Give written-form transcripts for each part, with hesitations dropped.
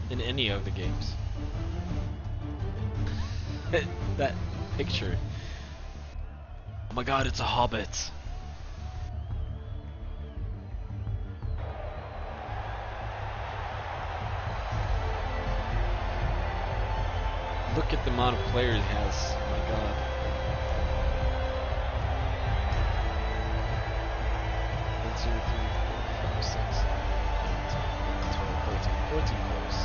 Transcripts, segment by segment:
in any of the games. That picture. Oh my god, it's a hobbit. Look at the amount of players he has. Oh my god. One, two, three, four, 5, 6, 7, 8, 9, 10, 11, 12, 13, 14 players.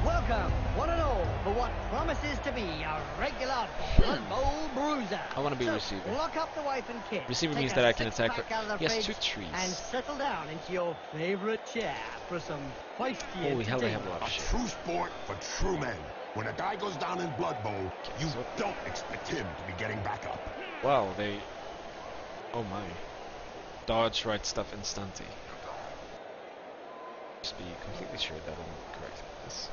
Welcome, one and all, for what promises to be a regular Blood Bowl bruiser. I want to be so, receiver. Lock up the wife and kids. Receiver take means a that I can attack six-pack her. out of the He has fridge 2 trees. and settle down into your favorite chair for some feisty Holy hell, they have a entertainment. lot of A shit. true sport for true men. When a guy goes down in Blood Bowl, you so- don't expect him to be getting back up. Wow, they... Oh my. Dodge right stuff instanty. Just be completely sure that I'm correct with this.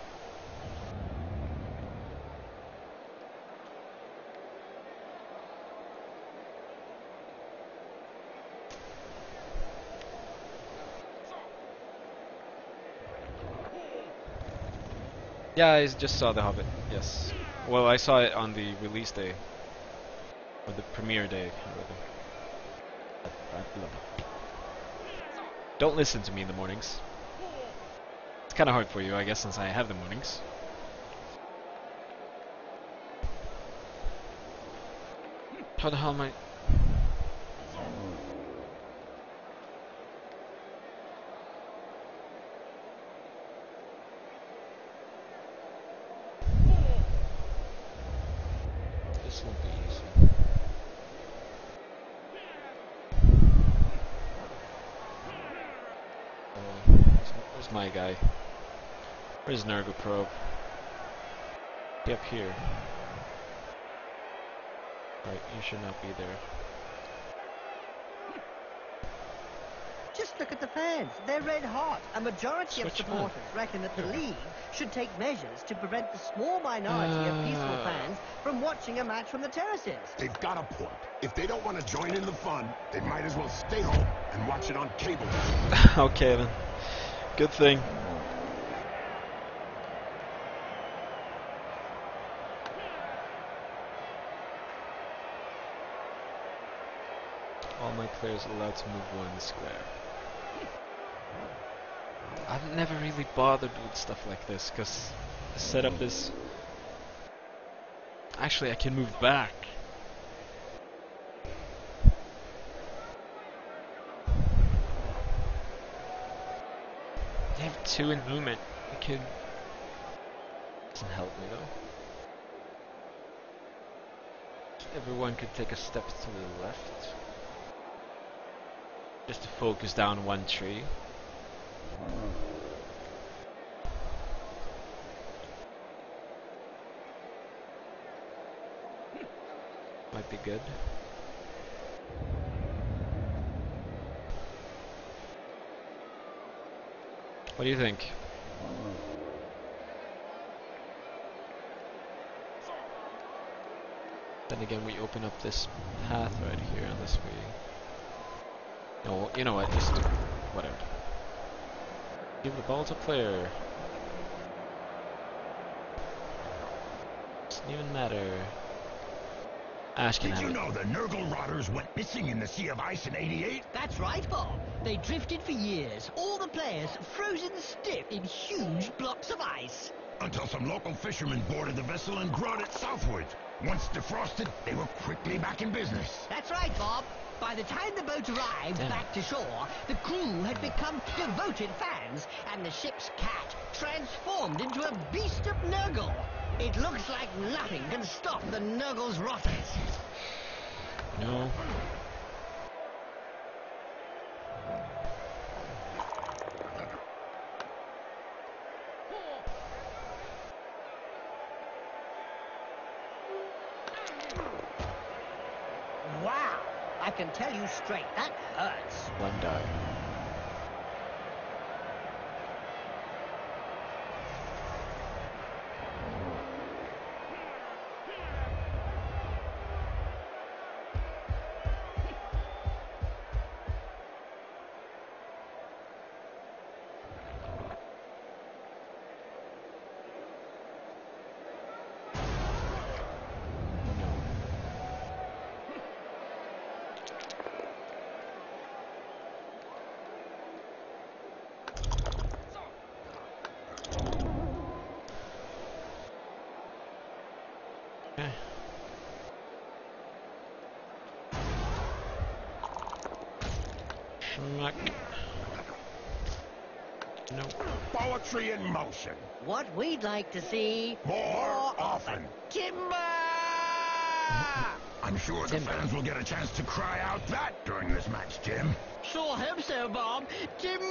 Yeah, I just saw The Hobbit, yes. Well, I saw it on the release day. Or the premiere day, rather. Don't listen to me in the mornings. It's kinda hard for you, I guess, since I have the mornings. How the hell am I... This won't be easy. Where's my guy? Where's Nurgle probe? Be up here. Right, you should not be there. Just look at the fans. They're red hot. A majority of Switch supporters reckon that the league should take measures to prevent the small minority of peaceful fans from watching a match from the terraces. They've got a point. If they don't want to join in the fun, they might as well stay home and watch it on cable. Okay then. Good thing. All my players allowed to move 1 square. I've never really bothered with stuff like this, because the setup is... Actually, I can move back. They have 2 in movement. I can... Doesn't help me though. Everyone could take a step to the left. Just to focus down 1 tree. Might be good. What do you think? Then again, we open up this path right here unless we... No, you know what, just whatever. Give the ball to player. Doesn't even matter. Ash can Did have you it. know the Nurgle rotters went missing in the Sea of Ice in '88? That's right, Bob. They drifted for years. All the players frozen stiff in huge blocks of ice. Until some local fishermen boarded the vessel and brought it southward. Once defrosted, they were quickly back in business. That's right, Bob. By the time the boat arrived back to shore, the crew had become devoted fans, and the ship's cat transformed into a beast of Nurgle. It looks like nothing can stop the Nurgle's rotters. No. Wow. I can tell you straight, that hurts. 1 die. Okay. Schmuck. No. Poetry in motion. What we'd like to see More often. timber! I'm sure the fans will get a chance to cry out that during this match, Jim. Sure hope so, Bob. Timber!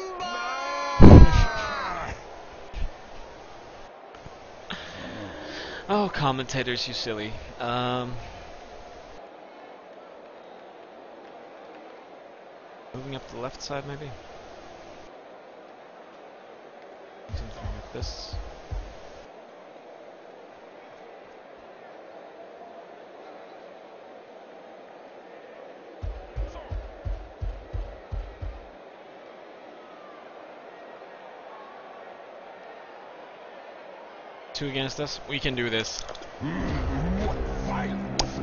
Oh, commentators, you silly. Moving up to the left side, maybe? Something like this. Two against us. We can do this.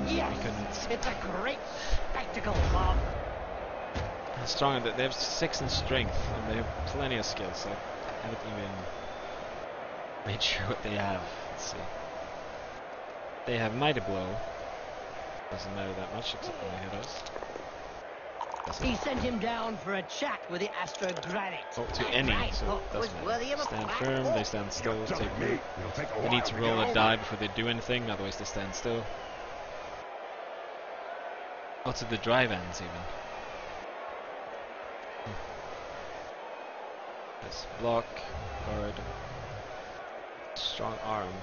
Yes! It's a great spectacle, Bob. Stronger. They have 6 in strength, and they have plenty of skills. I haven't even made sure what they have. Let's see. They have Mighty Blow. Doesn't matter that much, except when they hit us. He sent him down for a chat with the Astro Granite. Oh, to any, so it doesn't matter. Stand firm, they stand still, take root. They need to roll a die before they do anything, otherwise they stand still. Oh, to the drive ends even. This block, guard, strong arm.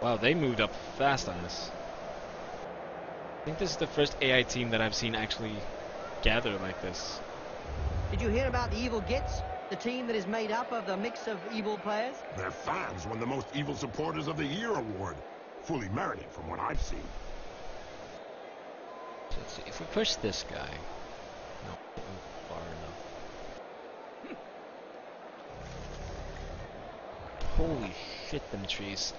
Wow, they moved up fast on this. I think this is the first AI team that I've seen actually gather like this. Did you hear about the Evil Gits? The team that is made up of the mix of evil players? Their fans won the Most Evil Supporters of the Year award. Fully merited from what I've seen. So let's see, if we push this guy... No, far enough. Holy shit, them trees.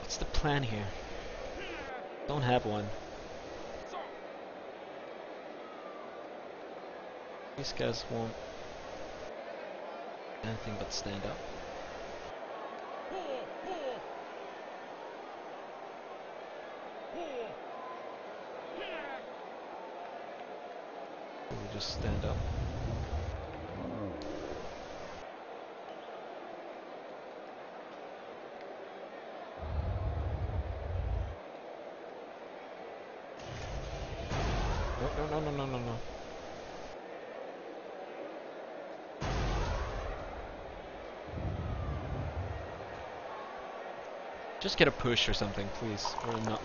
What's the plan here? Don't have one. These guys won't do anything but stand up. So we just stand up. No. Just get a push or something, please. Or not.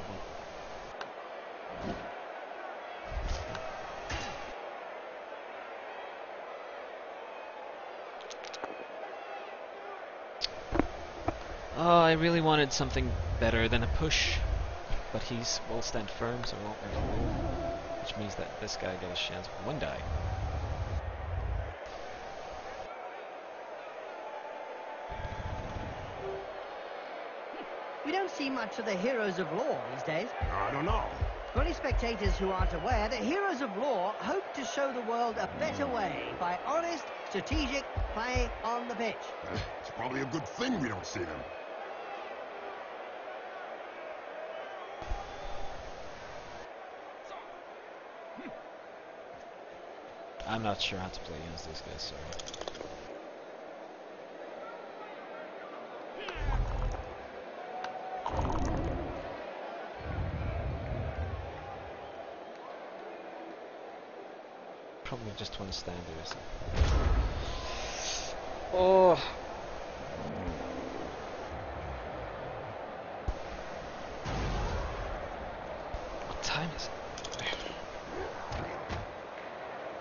Oh, I really wanted something better than a push. But he's will stand firm, so it won't really move. Which means that this guy gets a chance with one die. We don't see much of the Heroes of Law these days. I don't know. For any spectators who aren't aware, the Heroes of Law hope to show the world a better way by honest, strategic play on the pitch. It's probably a good thing we don't see them. I'm not sure how to play against these guys, sorry. Probably just want to stand there, so. Oh! What time is it?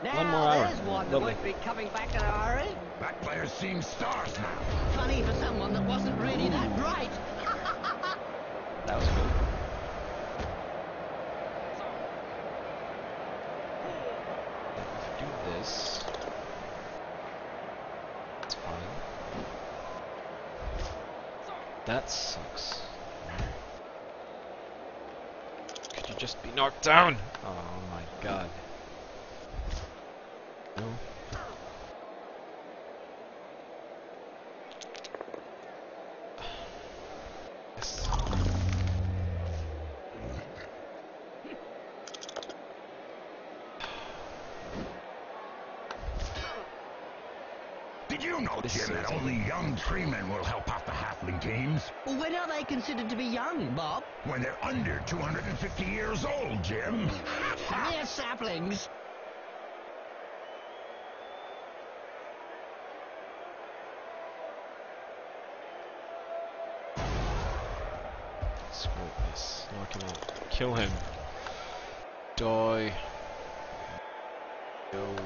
Now, One more hour. there's one that Lovely. won't be coming back in a hurry. That player's seeing stars now. Funny for someone that wasn't really that bright. That was good. If we do this, it's fine. That sucks. Could you just be knocked down? Oh my god. No. Did you know, This Jim, that season. only young treemen will help out the halfling teams? When are they considered to be young, Bob? When they're under 250 years old, Jim. Mere saplings. Screw this. Knock him out. Kill him. Die. Go.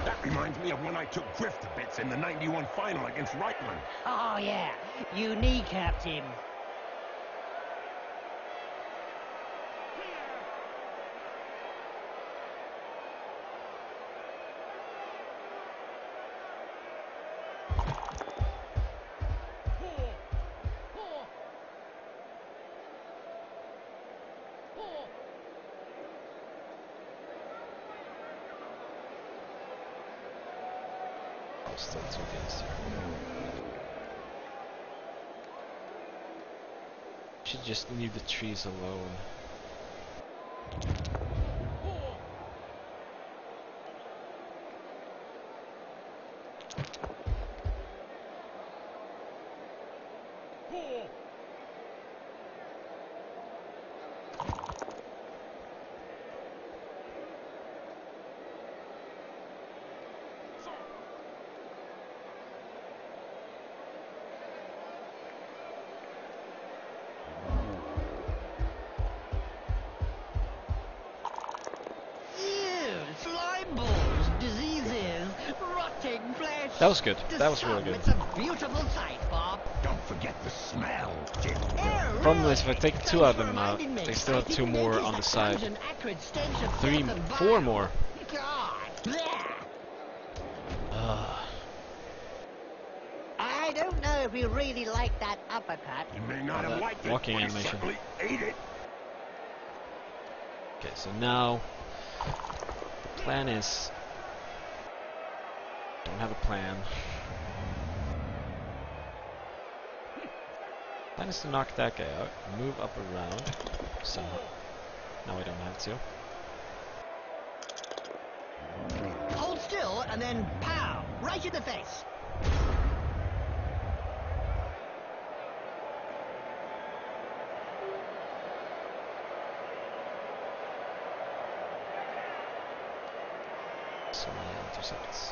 That reminds me of when I took Griff to bits in the 91 final against Reitland. Oh, yeah. You kneecapped him. Still 2 against here. Should just leave the trees alone. That was good. That was really good. It's a beautiful sight, Bob. Don't forget the smell, Jim. Problem is, if I take 2 of them out, they still have 2 more on the side. 3, 4 more. God. I don't know if you really like that uppercut. You may not have liked it, walking but you animation. certainly ate it. Okay, so now plan is don't have a plan. Plan is to knock that guy out, move up around somehow. Now we don't have to. Hold still and then pow! Right in the face. So many intercepts.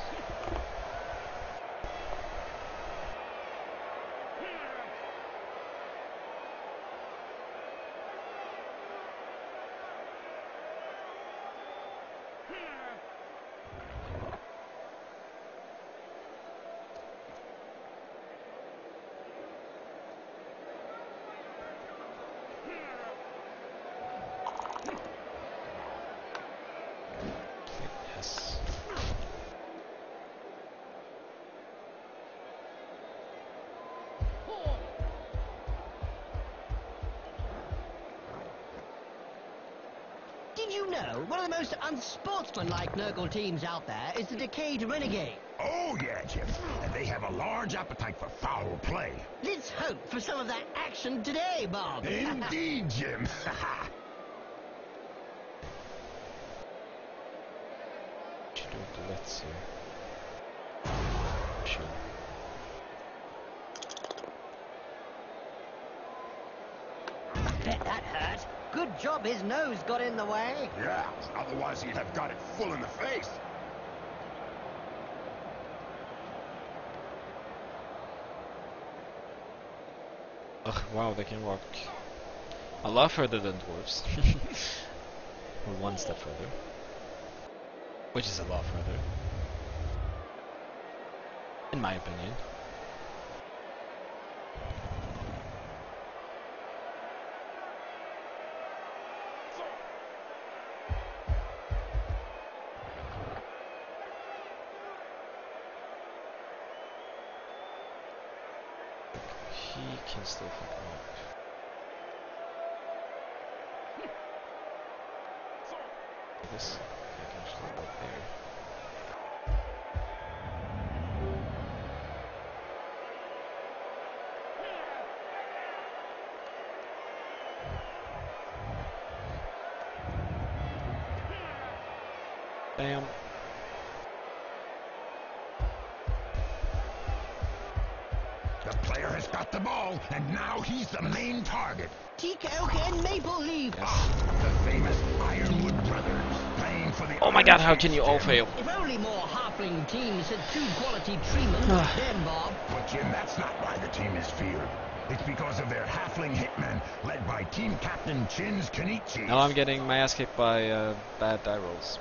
Yes. Did you know one of the most unsportsmanlike Nurgle teams out there is the Decayed Renegade? Oh, yeah, Jim. And they have a large appetite for foul play. Let's hope for some of that action today, Bob. Indeed, Jim. Should do a blitz here. Sure. Bet that hurt. Good job his nose got in the way. Yeah, otherwise he'd have got it full in the face. Ugh, wow, they can walk a lot further than dwarves. Or 1 step further. Which is a lot further. In my opinion. He can still fuck me up. This I can actually go there. Bam. got the ball, and now he's the main target. Teak Oak and Maple Leaf. Yes. The famous Ironwood brothers playing for the. Oh my god, how can you all fail? If only more Halfling teams had two quality treatment like them, Bob. But Jim, that's not why the team is feared. It's because of their Halfling hitmen, led by team captain Chins Kenichi. Now I'm getting my ass kicked by bad die rolls.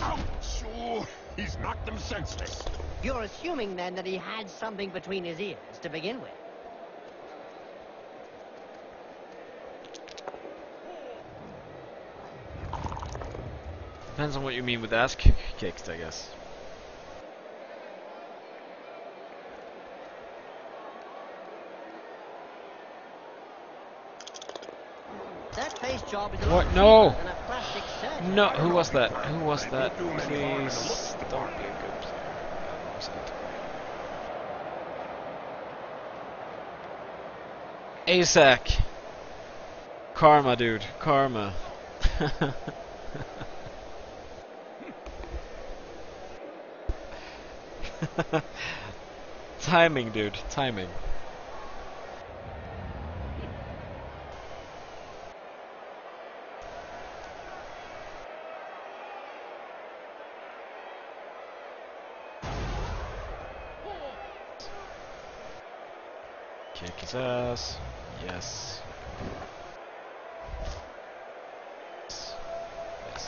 Ouch! Oh, he's knocked him senseless. You're assuming then that he had something between his ears to begin with. Depends on what you mean with ass kicked, I guess. That face job is a What? lot No! cheaper than a plastic surgeon. No, who was that? Who was that? Please don't be a good player. ASAC. Karma, dude. Karma. Timing, dude. Timing. Kick his ass. Yes.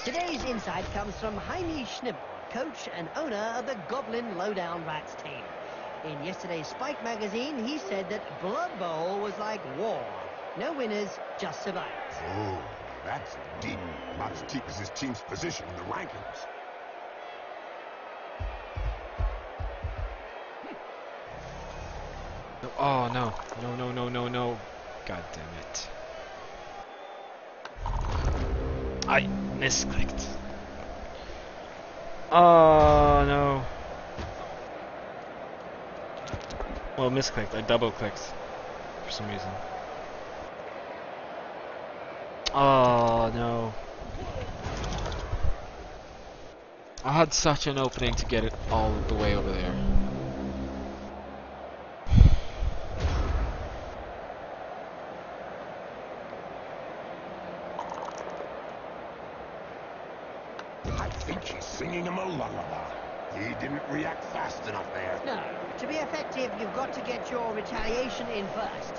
Today's insight comes from Jaime Schnibel, coach and owner of the Goblin Lowdown Rats team. In yesterday's Spike magazine, he said that Blood Bowl was like war. No winners, just survivors. Oh, that's deep. About as deep as his team's position in the rankings. Oh no. No, no, no, no, no. God damn it. I misclicked. Oh no. Well, misclicked. I double clicked for some reason. Oh no. I had such an opening to get it all the way over there. I think he's singing him a lullaby. He didn't react fast enough there. No, to be effective, you've got to get your retaliation in first.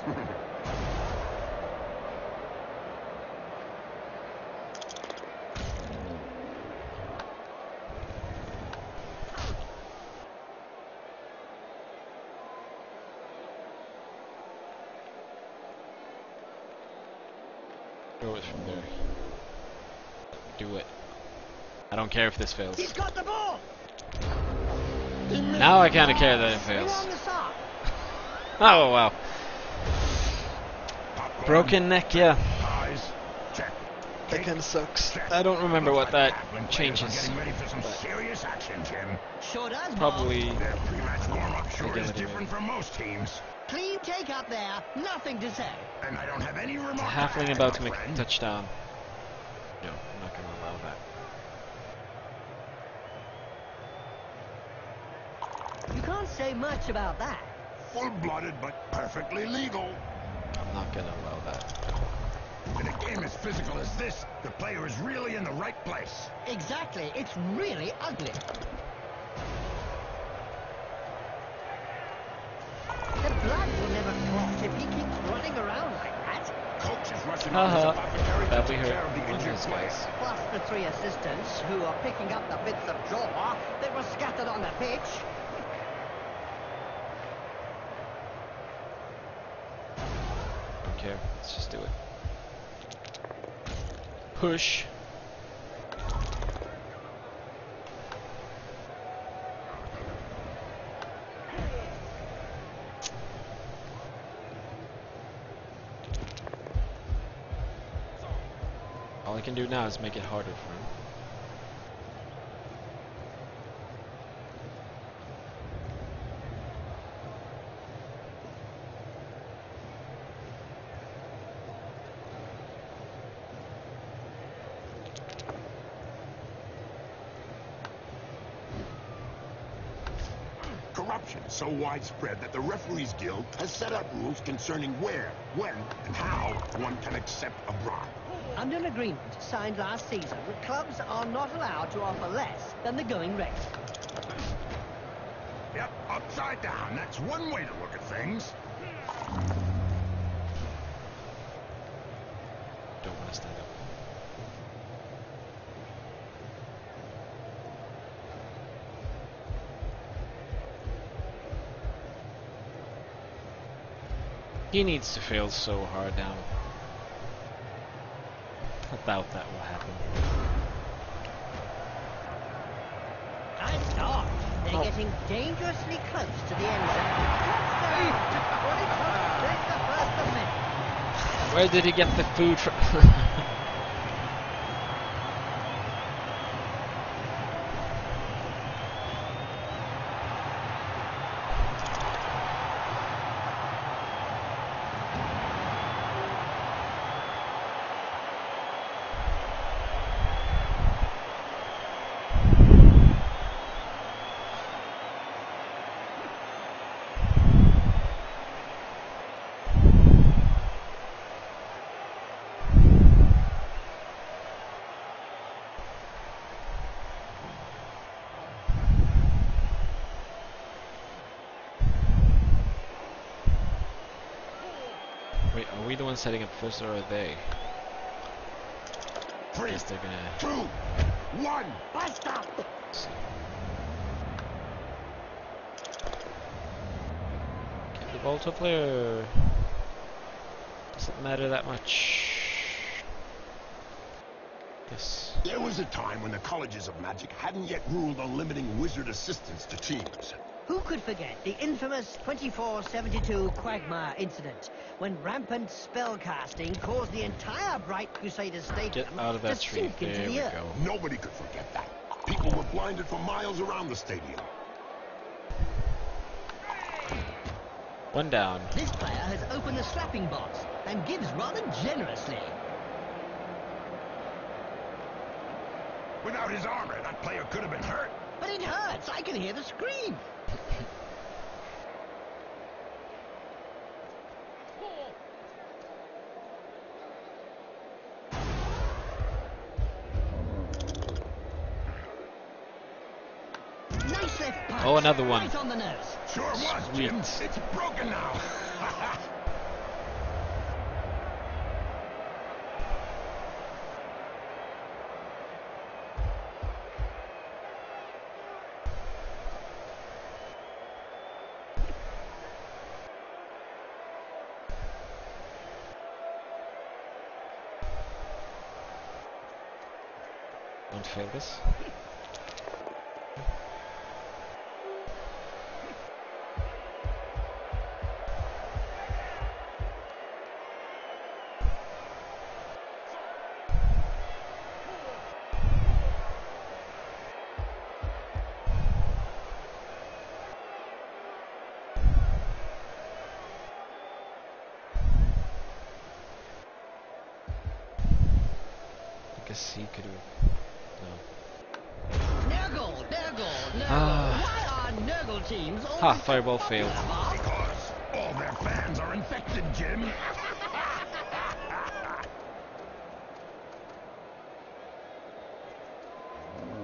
Throw it from there. Do it. I don't care if this fails. He's got the ball! Now I kind of care that it Swing fails. on the sock. Oh wow. Popcorn, Broken neck, yeah. eyes, check. That kind of sucks. I don't remember what that Halfling players are changes. Getting ready for some serious action, Jim. Sure does, Bob. Probably. Their pre-match warm-up sure is Agility, different from most teams. Clean take up there, nothing to say. And I don't have any remark It's a to halfling add, about to my make a friend. touchdown. No, I'm not going to allow that. You can't say much about that. Full-blooded, but perfectly legal. I'm not going to allow that. In a game as physical as this, the player is really in the right place. Exactly, it's really ugly. The blood will never clot if he keeps running around like that. Coach is rushing on his apothecary to Badly take care hurt. of the One of injured these player. guys. Plus the three assistants who are picking up the bits of jaw that were scattered on the pitch. Don't care. Let's just do it. Push. All I can do now is make it harder for him. corruption so widespread that the Referees Guild has set up rules concerning where, when, and how one can accept a bribe. Under an agreement signed last season, clubs are not allowed to offer less than the going rate. Yep, upside down. That's one way to look at things. Don't want to stand up. He needs to fail so hard now. I doubt that will happen. Nice dodge. They're getting dangerously close to the end zone. Where did he get the food from? Wait, are we the ones setting up first, or are they? 3, Guess they're gonna 2, 1, Bust up! see. Give the ball to a player. Doesn't matter that much. Yes. There was a time when the colleges of magic hadn't yet ruled on limiting wizard assistance to teams. Who could forget the infamous 2472 Quagmire incident, when rampant spellcasting caused the entire Bright Crusader Stadium Get out of that to tree. sink into There we the earth? go. Nobody could forget that. People were blinded for miles around the stadium. One down. This player has opened the slapping box and gives rather generously. Without his armor, that player could have been hurt. But it hurts. I can hear the scream. Nice left punch. Oh, another one. Right on the nose. Sure was, Sweet. Jim. It's broken now. Don't fail this. I guess he could have. No. Nurgle, Nurgle, Nurgle. Ah. Why are Nurgle teams always Ha, fireball failed. Because all their fans are infected, Jim.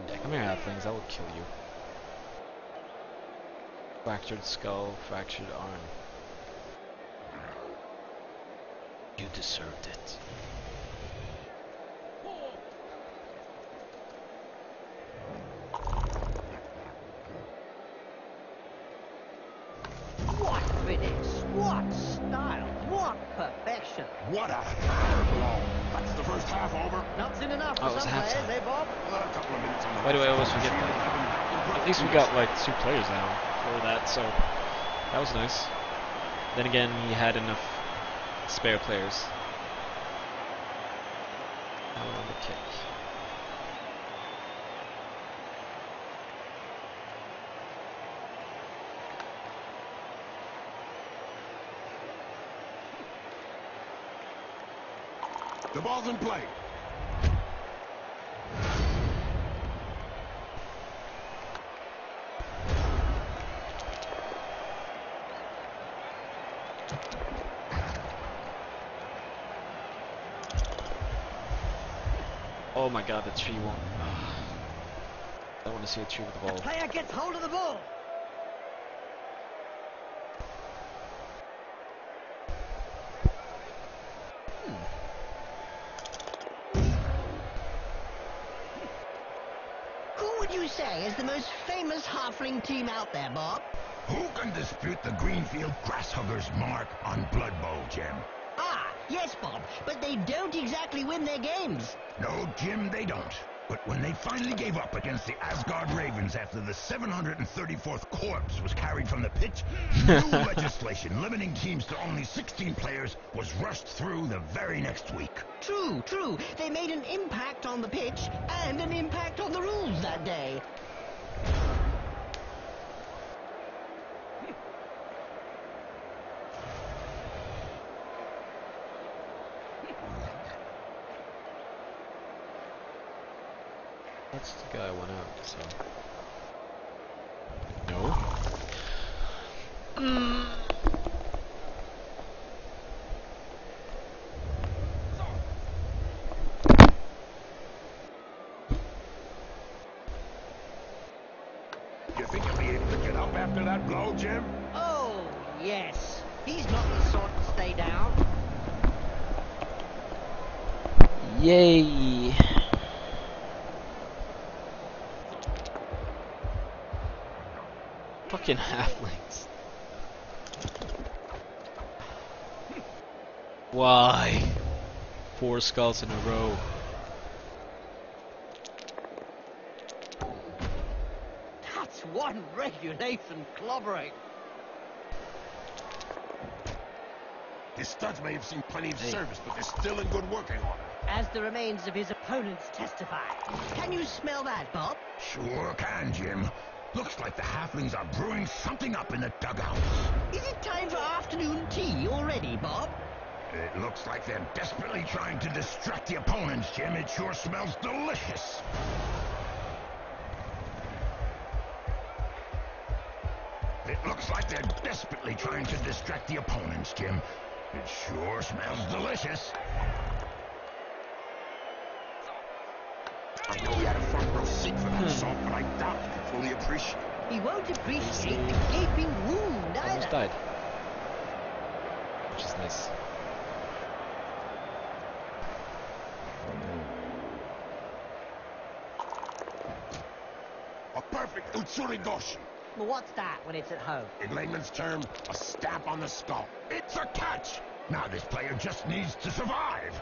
Yeah, come here, Halflings. I will kill you. Fractured skull, fractured arm. You deserved it. What finish, what style, what perfection. What a hammer blow. That's the first half over. Not soon enough Oh, it for was some players, halftime. eh, Bob? A couple of minutes on the Why do I always forget that? At least we got like 2 players now for that, so that was nice. Then again, he had enough spare players. Now on the kick. The ball's in play. Oh my god, the tree won't. I want to see a tree with the ball. The player gets hold of the ball. Who would you say is the most famous halfling team out there, Bob? Who can dispute the Greenfield Grasshuggers' mark on Blood Bowl, Jim? Ah, yes, Bob, but they don't exactly win their games. No, Jim, they don't. But when they finally gave up against the Asgard Ravens after the 734th corpse was carried from the pitch, new legislation limiting teams to only 16 players was rushed through the very next week. True, true. They made an impact on the pitch and an impact on the rules that day. That's the guy went out, so. No. You think he'll be able to get up after that blow, Jim? Oh, yes. He's not the sort to stay down. Yay! Fucking halflings. Why? 4 skulls in a row. That's one regulation clobbering. His studs may have seen plenty of service, but they're still in good working order. As the remains of his opponents testify. Can you smell that, Bob? Sure can, Jim. Looks like the halflings are brewing something up in the dugouts. Is it time for afternoon tea already, Bob? It looks like they're desperately trying to distract the opponents, Jim. It sure smells delicious. It looks like they're desperately trying to distract the opponents, Jim. It sure smells delicious. I know he had a front row seat for that assault, but I doubt he can fully appreciate it. He won't appreciate the gaping wound either. Almost died. Which is nice. A perfect Utsurigoshi. Well, what's that when it's at home? In layman's term, a stab on the skull. It's a catch! Now this player just needs to survive.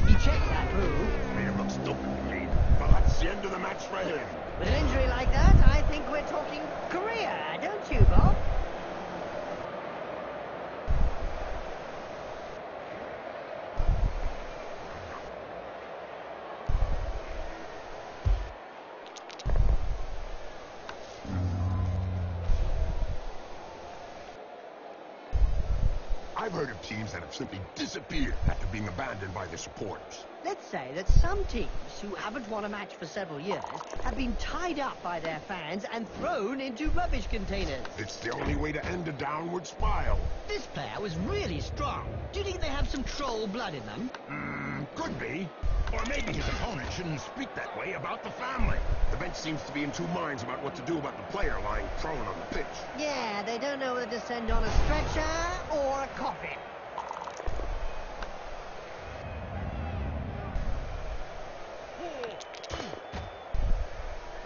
He checked that move. Made him look stupid to me, but that's the end of the match for him. With an injury like that, I think we're talking career, don't you, Bob? I've heard of teams that have simply disappeared after being abandoned by their supporters. Let's say that some teams who haven't won a match for several years have been tied up by their fans and thrown into rubbish containers. It's the only way to end a downward spiral. This player was really strong. Do you think they have some troll blood in them? Could be. Or maybe his opponent shouldn't speak that way about the family. The bench seems to be in two minds about what to do about the player lying prone on the pitch. Yeah, they don't know whether to send on a stretcher or a coffin.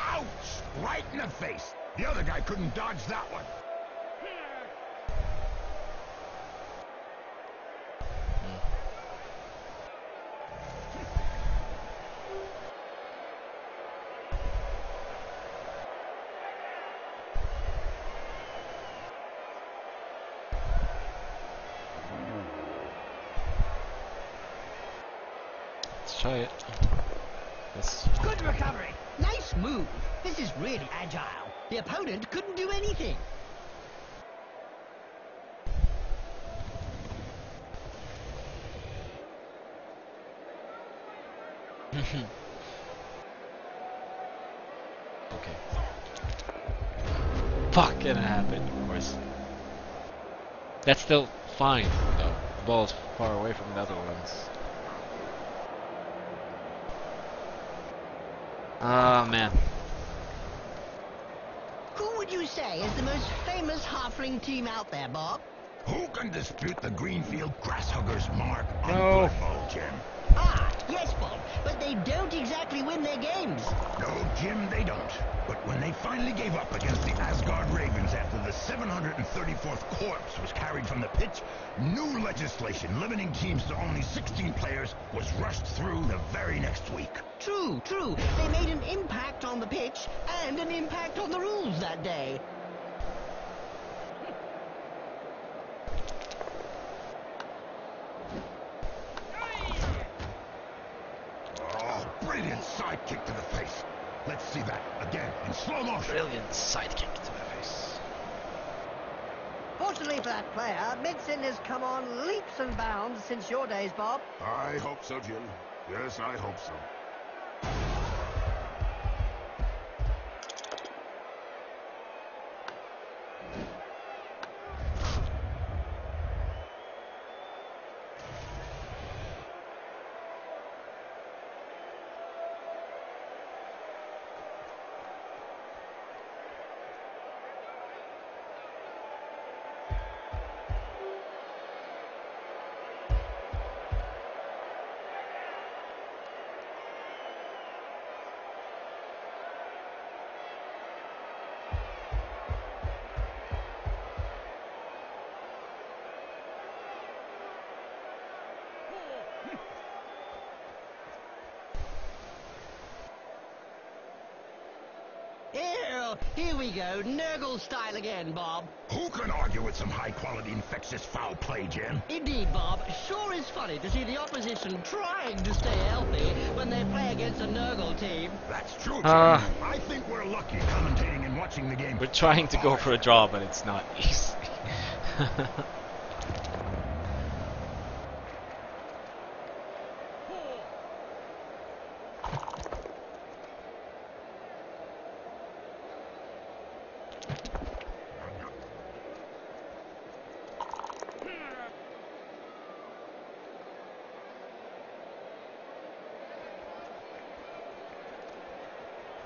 Ouch! Right in the face. The other guy couldn't dodge that one. Let's try it. Yes. Good recovery. Nice move. This is really agile. The opponent couldn't do anything. Okay. Fuck, it happened, of course. That's still fine, though. The ball's far away from the other ones. Ah, man. Who would you say is the most famous halfling team out there, Bob? Who can dispute the Greenfield Grasshuggers' mark on No. Blood Bowl, Jim? Ah, yes, Bob, but they don't exactly win their games. No, Jim, they don't. But when they finally gave up against the Asgard Ravens after the 734th corpse was carried from the pitch, new legislation limiting teams to only 16 players was rushed through the very next week. True, true. They made an impact on the pitch and an impact on the rules that day. Oh, brilliant side kick to the face. Let's see that again in slow motion. Brilliant sidekick to the face. Fortunately for that player, medicine has come on leaps and bounds since your days, Bob. I hope so, Jim. Yes, I hope so. Here we go, Nurgle style again, Bob. Who can argue with some high-quality infectious foul play, Jim? Indeed, Bob. Sure is funny to see the opposition trying to stay healthy when they play against a Nurgle team. That's true, Jim. I think we're lucky commentating and watching the game. We're trying to go for a draw, but it's not easy.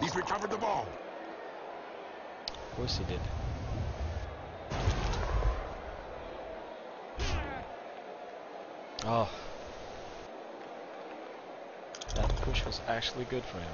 He's recovered the ball. Of course he did. Oh. That push was actually good for him.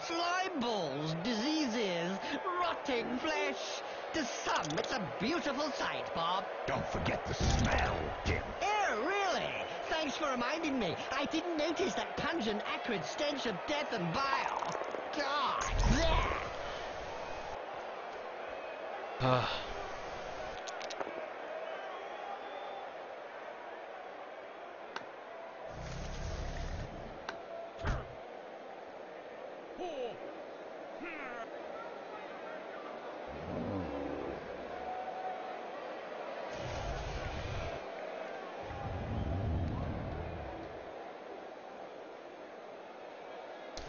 Slime balls, diseases, rotting flesh. To some, it's a beautiful sight, Bob. Don't forget the smell, Jim. Oh, really? Thanks for reminding me. I didn't notice that pungent, acrid stench of death and bile. God, bleh.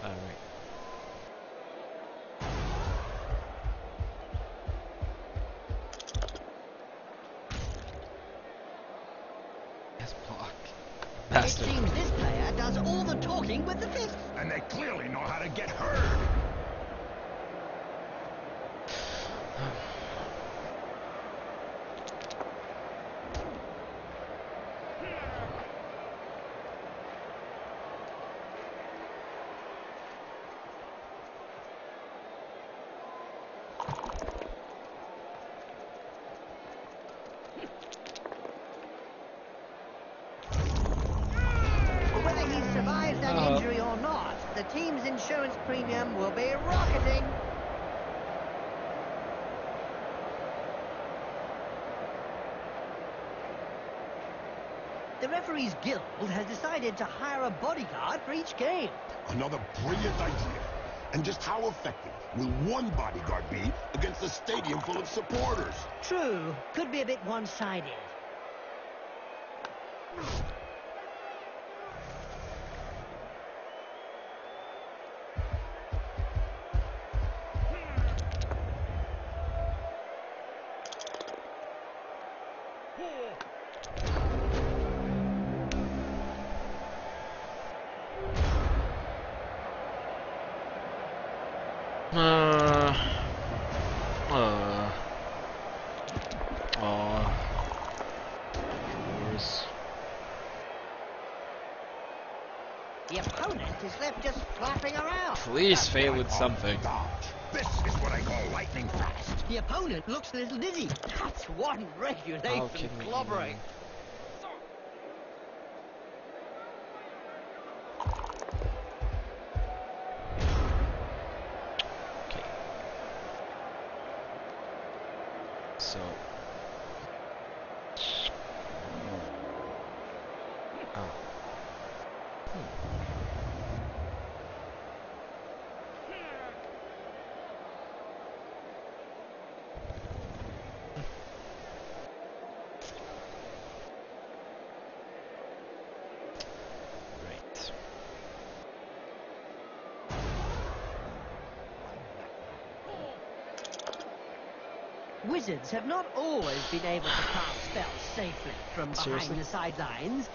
Alright. Yes, block. It Bastard. seems this player does all the talking with the fist. And they clearly know how to get heard. the team's insurance premium will be rocketing. The Referees Guild has decided to hire a bodyguard for each game. Another brilliant idea. And just how effective will one bodyguard be against a stadium full of supporters? True, could be a bit one-sided. The opponent is left just flapping around. Please fail with something. This is what I call lightning fast. The opponent looks a little dizzy. That's one regulation clobbering. Okay. So. Oh. Wizards have not always been able to cast spells safely from behind Seriously? the sidelines.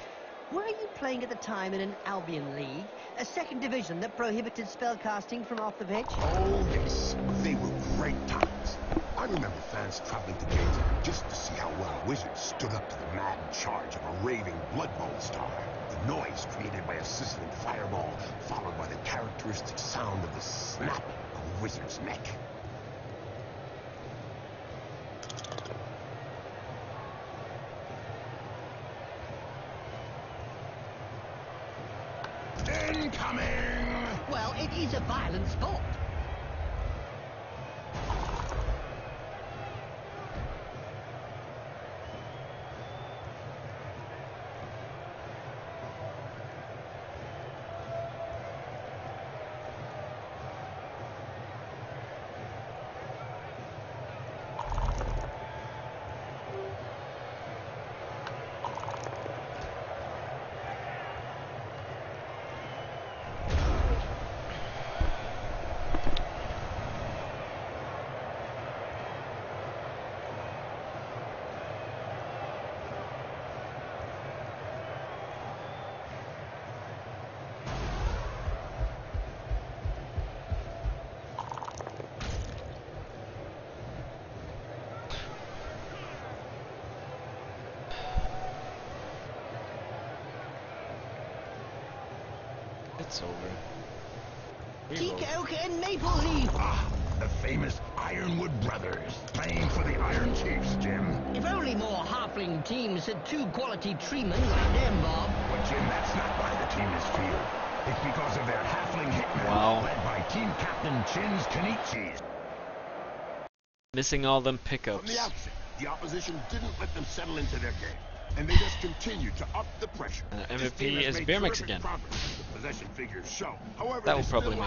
Were you playing at the time in an Albion League, a second division that prohibited spellcasting from off the pitch? Oh, yes. They were great times. I remember fans traveling to games just to see how well Wizards stood up to the mad charge of a raving Blood Bowl star. The noise created by a sizzling fireball, followed by the characteristic sound of the snap of a wizard's neck. Incoming! Well, it is a violent sport. It's over. Teak and Maple Leaf. Ah, the famous Ironwood Brothers, playing for the Iron Chiefs, Jim. If only more Halfling teams had two quality treemen like them, Bob. But Jim, that's not why the team is feared. It's because of their Halfling hitmen, Wow. led by team captain Chins Kanichis. Missing all them From pickups. the outset, the opposition didn't let them settle into their game, and they just continued to up the pressure. And This MVP team has is made Beer Mix terrific again. progress. The possession figures show. However, That they will still probably lack